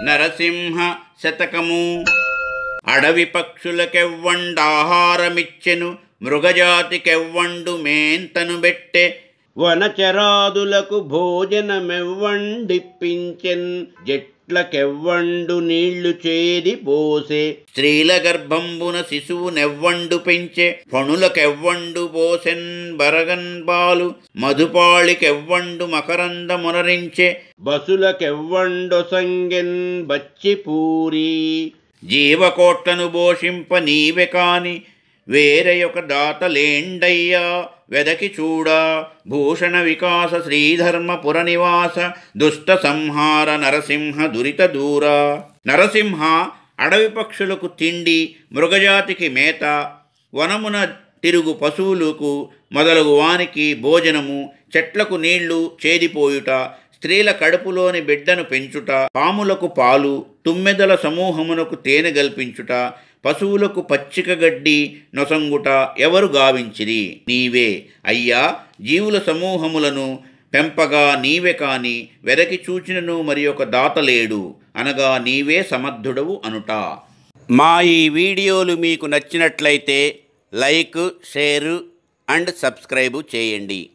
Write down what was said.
నరసింహ శతకము. అడవి పక్షులకెవ్వండాహారమిచ్చెను, మృగజాతికెవ్వండు మేంతను బెట్టె. వనచరాదులకు భోజనమెవ్వండిప్పించెన్, జట్లకెవ్వండు నీళ్లు చేది పోసే. స్త్రీల గర్భంబున శిశువునెవ్వండు పెంచె, ఫణులకెవ్వండు పోసెన్ బరగన్ పాలు. మధుపాళికెవ్వండు మకరందమునరించె, బసులకెవ్వండొసంగెన్ బచ్చిపూరి. జీవకోట్లను పోషింప నీవె కాని వేరయొక దాతలేండయ్యా, వెదకి చూడా. భూషణ వికాస శ్రీధర్మపుర నివాస, దుష్ట సంహార నరసింహ దురిత దూర. నరసింహ అడవి పక్షులకు తిండి, మృగజాతికి మేత, వనమున తిరుగు పశువులకు మొదలగు వానికి భోజనము, చెట్లకు నీళ్లు చేదిపోయుట, స్త్రీల కడుపులోని బిడ్డను పెంచుట, పాములకు పాలు, తుమ్మెదల సమూహమునకు తేనె గల్పించుట, పశువులకు పచ్చిక గడ్డి నొసంగుట ఎవరు గావించిరి? నీవే అయ్యా. జీవుల సమూహములను పెంపగా నీవే కాని వెదకి చూచినను మరి ఒక దాతలేడు, అనగా నీవే సమర్థుడవు అనుట. మా ఈ వీడియోలు మీకు నచ్చినట్లయితే లైక్, షేరు అండ్ సబ్స్క్రైబు చేయండి.